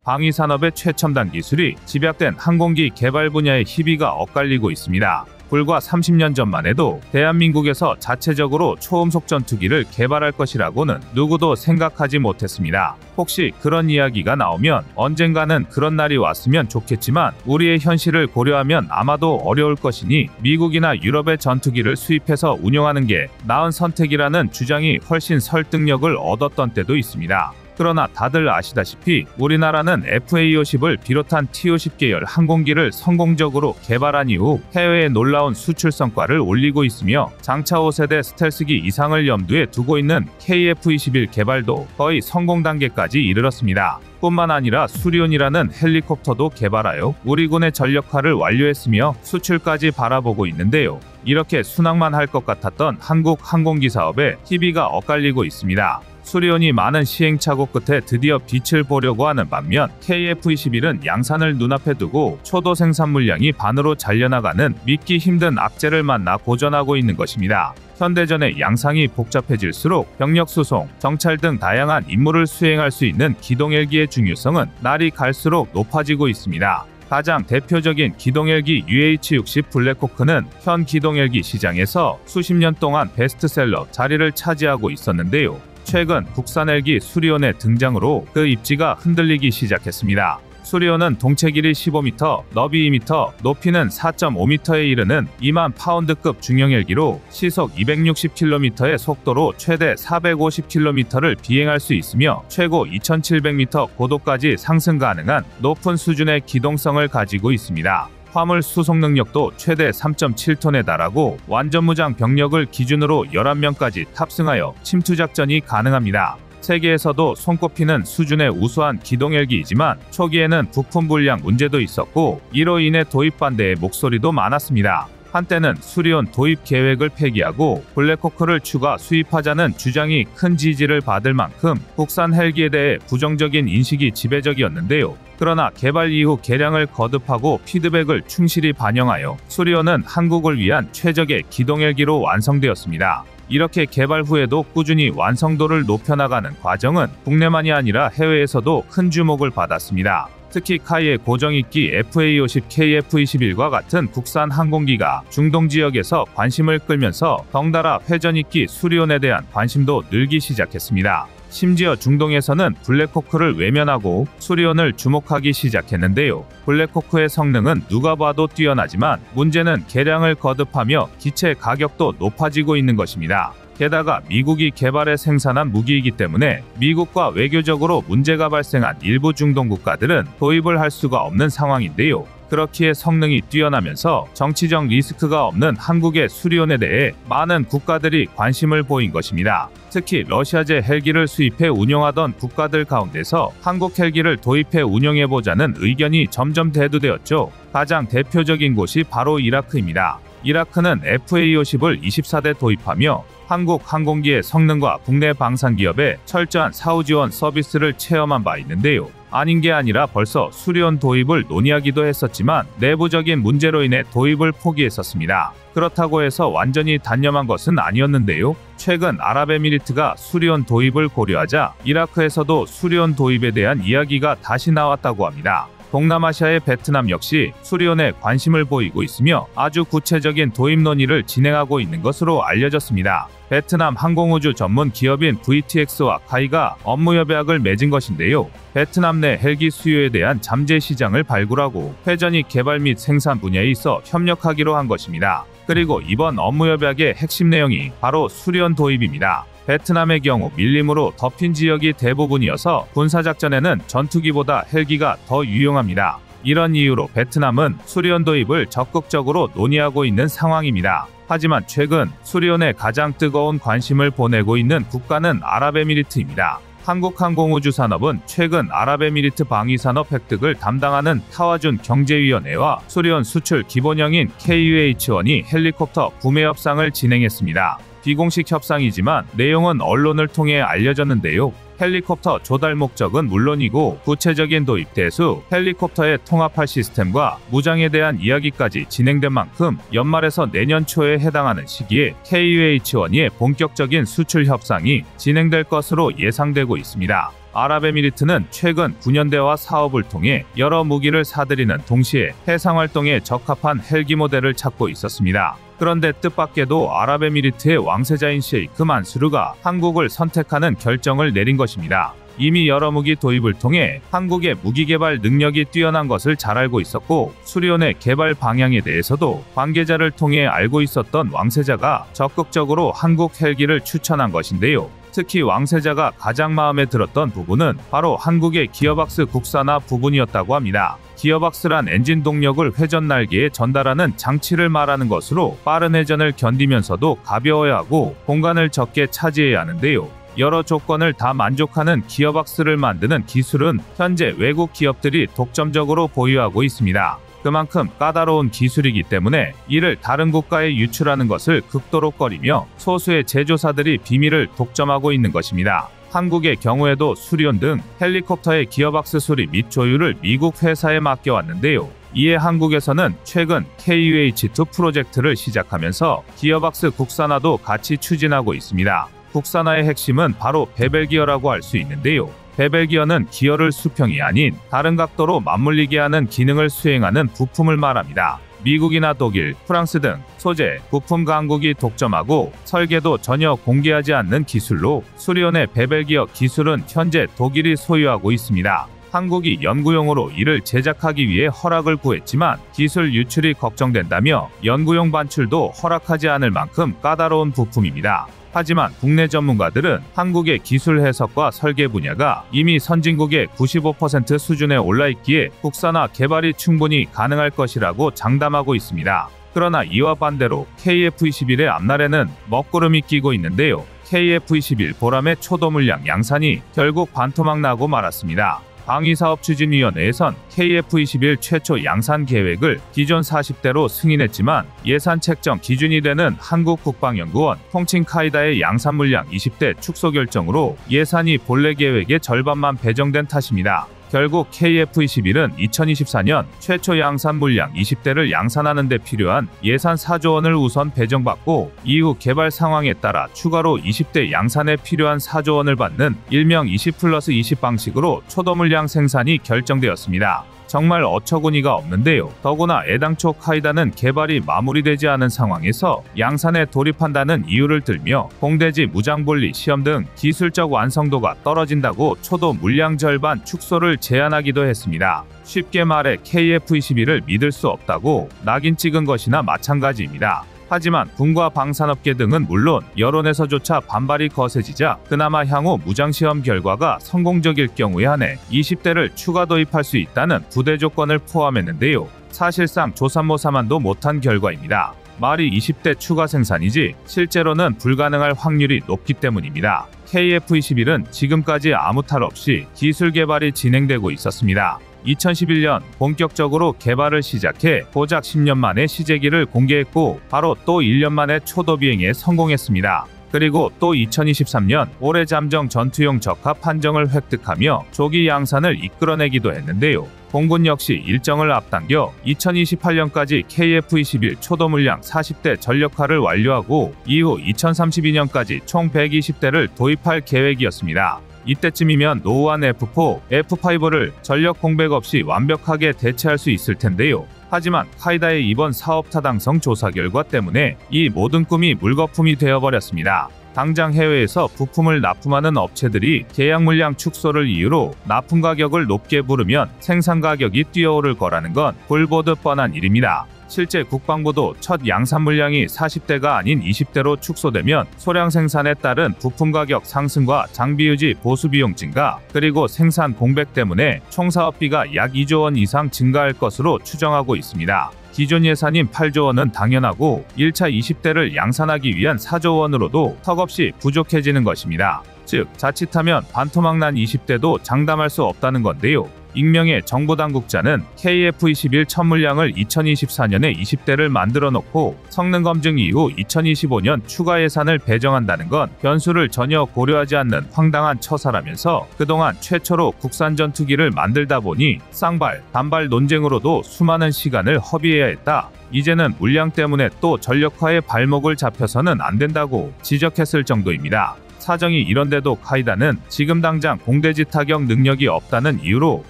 방위산업의 최첨단 기술이 집약된 항공기 개발 분야의 희비가 엇갈리고 있습니다. 불과 30년 전만 해도 대한민국에서 자체적으로 초음속 전투기를 개발할 것이라고는 누구도 생각하지 못했습니다. 혹시 그런 이야기가 나오면 언젠가는 그런 날이 왔으면 좋겠지만 우리의 현실을 고려하면 아마도 어려울 것이니 미국이나 유럽의 전투기를 수입해서 운용하는 게 나은 선택이라는 주장이 훨씬 설득력을 얻었던 때도 있습니다. 그러나 다들 아시다시피 우리나라는 FA-50을 비롯한 T-50 계열 항공기를 성공적으로 개발한 이후 해외에 놀라운 수출 성과를 올리고 있으며 장차 5세대 스텔스기 이상을 염두에 두고 있는 KF-21 개발도 거의 성공 단계까지 이르렀습니다. 뿐만 아니라 수리온이라는 헬리콥터도 개발하여 우리 군의 전력화를 완료했으며 수출까지 바라보고 있는데요. 이렇게 순항만 할 것 같았던 한국 항공기 사업에 희비가 엇갈리고 있습니다. 수리온이 많은 시행착오 끝에 드디어 빛을 보려고 하는 반면 KF-21은 양산을 눈앞에 두고 초도 생산 물량이 반으로 잘려나가는 믿기 힘든 악재를 만나 고전하고 있는 것입니다. 현대전의 양상이 복잡해질수록 병력 수송, 정찰 등 다양한 임무를 수행할 수 있는 기동헬기의 중요성은 날이 갈수록 높아지고 있습니다. 가장 대표적인 기동헬기 UH-60 블랙호크는 현 기동헬기 시장에서 수십 년 동안 베스트셀러 자리를 차지하고 있었는데요. 최근 국산 헬기 수리온의 등장으로 그 입지가 흔들리기 시작했습니다. 수리온은 동체 길이 15m, 너비 2m, 높이는 4.5m에 이르는 2만 파운드급 중형 헬기로 시속 260km의 속도로 최대 450km를 비행할 수 있으며 최고 2700m 고도까지 상승 가능한 높은 수준의 기동성을 가지고 있습니다. 화물 수송 능력도 최대 3.7톤에 달하고 완전무장 병력을 기준으로 11명까지 탑승하여 침투작전이 가능합니다. 세계에서도 손꼽히는 수준의 우수한 기동헬기이지만 초기에는 부품 불량 문제도 있었고 이로 인해 도입 반대의 목소리도 많았습니다. 한때는 수리온 도입 계획을 폐기하고 블랙호크를 추가 수입하자는 주장이 큰 지지를 받을 만큼 국산 헬기에 대해 부정적인 인식이 지배적이었는데요. 그러나 개발 이후 개량을 거듭하고 피드백을 충실히 반영하여 수리온은 한국을 위한 최적의 기동헬기로 완성되었습니다. 이렇게 개발 후에도 꾸준히 완성도를 높여나가는 과정은 국내만이 아니라 해외에서도 큰 주목을 받았습니다. 특히 카이의 고정익기 FA-50 KF-21과 같은 국산 항공기가 중동 지역에서 관심을 끌면서 덩달아 회전익기 수리온에 대한 관심도 늘기 시작했습니다. 심지어 중동에서는 블랙호크를 외면하고 수리온을 주목하기 시작했는데요. 블랙호크의 성능은 누가 봐도 뛰어나지만 문제는 개량을 거듭하며 기체 가격도 높아지고 있는 것입니다. 게다가 미국이 개발해 생산한 무기이기 때문에 미국과 외교적으로 문제가 발생한 일부 중동 국가들은 도입을 할 수가 없는 상황인데요. 그렇기에 성능이 뛰어나면서 정치적 리스크가 없는 한국의 수리온에 대해 많은 국가들이 관심을 보인 것입니다. 특히 러시아제 헬기를 수입해 운용하던 국가들 가운데서 한국 헬기를 도입해 운용해보자는 의견이 점점 대두되었죠. 가장 대표적인 곳이 바로 이라크입니다. 이라크는 FA-50을 24대 도입하며 한국 항공기의 성능과 국내 방산기업의 철저한 사후 지원 서비스를 체험한 바 있는데요. 아닌 게 아니라 벌써 수리온 도입을 논의하기도 했었지만 내부적인 문제로 인해 도입을 포기했었습니다. 그렇다고 해서 완전히 단념한 것은 아니었는데요. 최근 아랍에미리트가 수리온 도입을 고려하자 이라크에서도 수리온 도입에 대한 이야기가 다시 나왔다고 합니다. 동남아시아의 베트남 역시 수리온에 관심을 보이고 있으며 아주 구체적인 도입 논의를 진행하고 있는 것으로 알려졌습니다. 베트남 항공우주 전문 기업인 VTX와 카이가 업무 협약을 맺은 것인데요. 베트남 내 헬기 수요에 대한 잠재 시장을 발굴하고 회전익 개발 및 생산 분야에 있어 협력하기로 한 것입니다. 그리고 이번 업무 협약의 핵심 내용이 바로 수리온 도입입니다. 베트남의 경우 밀림으로 덮인 지역이 대부분이어서 군사작전에는 전투기보다 헬기가 더 유용합니다. 이런 이유로 베트남은 수리온 도입을 적극적으로 논의하고 있는 상황입니다. 하지만 최근 수리온에 가장 뜨거운 관심을 보내고 있는 국가는 아랍에미리트입니다. 한국항공우주산업은 최근 아랍에미리트 방위산업 획득을 담당하는 타와준 경제위원회와 수리온 수출 기본형인 KUH-1이 헬리콥터 구매 협상을 진행했습니다. 비공식 협상이지만 내용은 언론을 통해 알려졌는데요. 헬리콥터 조달 목적은 물론이고 구체적인 도입 대수, 헬리콥터의 통합할 시스템과 무장에 대한 이야기까지 진행된 만큼 연말에서 내년 초에 해당하는 시기에 KUH-1의 본격적인 수출 협상이 진행될 것으로 예상되고 있습니다. 아랍에미리트는 최근 9년대와 사업을 통해 여러 무기를 사들이는 동시에 해상 활동에 적합한 헬기 모델을 찾고 있었습니다. 그런데 뜻밖에도 아랍에미리트의 왕세자인 셰이크 만수르가 한국을 선택하는 결정을 내린 것입니다. 이미 여러 무기 도입을 통해 한국의 무기 개발 능력이 뛰어난 것을 잘 알고 있었고 수리온의 개발 방향에 대해서도 관계자를 통해 알고 있었던 왕세자가 적극적으로 한국 헬기를 추천한 것인데요. 특히 왕세자가 가장 마음에 들었던 부분은 바로 한국의 기어박스 국산화 부분이었다고 합니다. 기어박스란 엔진 동력을 회전 날개에 전달하는 장치를 말하는 것으로 빠른 회전을 견디면서도 가벼워야 하고 공간을 적게 차지해야 하는데요. 여러 조건을 다 만족하는 기어박스를 만드는 기술은 현재 외국 기업들이 독점적으로 보유하고 있습니다. 그만큼 까다로운 기술이기 때문에 이를 다른 국가에 유출하는 것을 극도로 꺼리며 소수의 제조사들이 비밀을 독점하고 있는 것입니다. 한국의 경우에도 수리온 등 헬리콥터의 기어박스 수리 및 조율을 미국 회사에 맡겨왔는데요. 이에 한국에서는 최근 KUH2 프로젝트를 시작하면서 기어박스 국산화도 같이 추진하고 있습니다. 국산화의 핵심은 바로 베벨 기어라고 할 수 있는데요. 베벨 기어는 기어를 수평이 아닌 다른 각도로 맞물리게 하는 기능을 수행하는 부품을 말합니다. 미국이나 독일, 프랑스 등 소재, 부품 강국이 독점하고 설계도 전혀 공개하지 않는 기술로 수리온의 베벨 기어 기술은 현재 독일이 소유하고 있습니다. 한국이 연구용으로 이를 제작하기 위해 허락을 구했지만 기술 유출이 걱정된다며 연구용 반출도 허락하지 않을 만큼 까다로운 부품입니다. 하지만 국내 전문가들은 한국의 기술 해석과 설계 분야가 이미 선진국의 95% 수준에 올라 있기에 국산화 개발이 충분히 가능할 것이라고 장담하고 있습니다. 그러나 이와 반대로 KF-21의 앞날에는 먹구름이 끼고 있는데요. KF-21 보람의 초도 물량 양산이 결국 반토막 나고 말았습니다. 방위사업추진위원회에선 KF-21 최초 양산 계획을 기존 40대로 승인했지만 예산 책정 기준이 되는 한국국방연구원 통칭 카이다의 양산 물량 20대 축소 결정으로 예산이 본래 계획의 절반만 배정된 탓입니다. 결국 KF-21은 2024년 최초 양산 물량 20대를 양산하는 데 필요한 예산 4조 원을 우선 배정받고 이후 개발 상황에 따라 추가로 20대 양산에 필요한 4조 원을 받는 일명 20+20 방식으로 초도 물량 생산이 결정되었습니다. 정말 어처구니가 없는데요. 더구나 애당초 카이다는 개발이 마무리되지 않은 상황에서 양산에 돌입한다는 이유를 들며 공대지 무장분리 시험 등 기술적 완성도가 떨어진다고 초도 물량 절반 축소를 제안하기도 했습니다. 쉽게 말해 KF-21을 믿을 수 없다고 낙인 찍은 것이나 마찬가지입니다. 하지만 군과 방산업계 등은 물론 여론에서조차 반발이 거세지자 그나마 향후 무장시험 결과가 성공적일 경우에 한해 20대를 추가 도입할 수 있다는 부대 조건을 포함했는데요. 사실상 조삼모사만도 못한 결과입니다. 말이 20대 추가 생산이지 실제로는 불가능할 확률이 높기 때문입니다. KF-21은 지금까지 아무 탈 없이 기술 개발이 진행되고 있었습니다. 2011년 본격적으로 개발을 시작해 고작 10년 만에 시제기를 공개했고 바로 또 1년 만에 초도 비행에 성공했습니다. 그리고 또 2023년 올해 잠정 전투용 적합 판정을 획득하며 조기 양산을 이끌어내기도 했는데요. 공군 역시 일정을 앞당겨 2028년까지 KF-21 초도 물량 40대 전력화를 완료하고 이후 2032년까지 총 120대를 도입할 계획이었습니다. 이때쯤이면 노후한 F4, F5를 전력 공백 없이 완벽하게 대체할 수 있을 텐데요. 하지만 카이다의 이번 사업 타당성 조사 결과 때문에 이 모든 꿈이 물거품이 되어버렸습니다. 당장 해외에서 부품을 납품하는 업체들이 계약 물량 축소를 이유로 납품 가격을 높게 부르면 생산 가격이 뛰어오를 거라는 건 불보듯 뻔한 일입니다. 실제 국방부도 첫 양산 물량이 40대가 아닌 20대로 축소되면 소량 생산에 따른 부품 가격 상승과 장비 유지 보수 비용 증가, 그리고 생산 공백 때문에 총 사업비가 약 2조 원 이상 증가할 것으로 추정하고 있습니다. 기존 예산인 8조 원은 당연하고 1차 20대를 양산하기 위한 4조 원으로도 턱없이 부족해지는 것입니다. 즉, 자칫하면 반토막 난 20대도 장담할 수 없다는 건데요. 익명의 정부 당국자는 KF-21 첫 물량을 2024년에 20대를 만들어 놓고 성능 검증 이후 2025년 추가 예산을 배정한다는 건 변수를 전혀 고려하지 않는 황당한 처사라면서 그동안 최초로 국산 전투기를 만들다 보니 쌍발, 단발 논쟁으로도 수많은 시간을 허비해야 했다. 이제는 물량 때문에 또 전력화에 발목을 잡혀서는 안 된다고 지적했을 정도입니다. 사정이 이런데도 카이다는 지금 당장 공대지 타격 능력이 없다는 이유로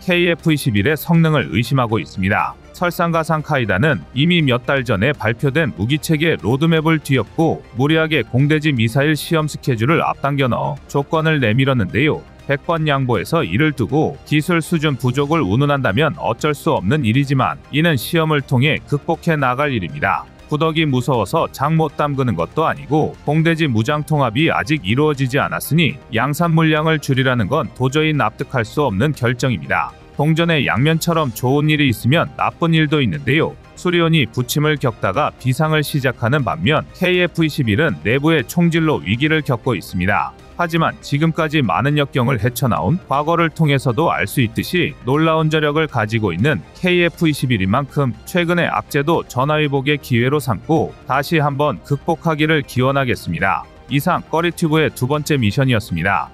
KF-21의 성능을 의심하고 있습니다. 설상가상 카이다는 이미 몇 달 전에 발표된 무기체계 로드맵을 뒤엎고 무리하게 공대지 미사일 시험 스케줄을 앞당겨 넣어 조건을 내밀었는데요. 100번 양보해서 이를 두고 기술 수준 부족을 운운한다면 어쩔 수 없는 일이지만 이는 시험을 통해 극복해 나갈 일입니다. 구덕이 무서워서 장 못 담그는 것도 아니고 공대지 무장통합이 아직 이루어지지 않았으니 양산 물량을 줄이라는 건 도저히 납득할 수 없는 결정입니다. 동전의 양면처럼 좋은 일이 있으면 나쁜 일도 있는데요. 수리온이 부침을 겪다가 비상을 시작하는 반면 KF-21은 내부의 총질로 위기를 겪고 있습니다. 하지만 지금까지 많은 역경을 헤쳐나온 과거를 통해서도 알 수 있듯이 놀라운 저력을 가지고 있는 KF-21인 만큼 최근의 악재도 전화위복의 기회로 삼고 다시 한번 극복하기를 기원하겠습니다. 이상 꺼리튜브의 두 번째 미션이었습니다.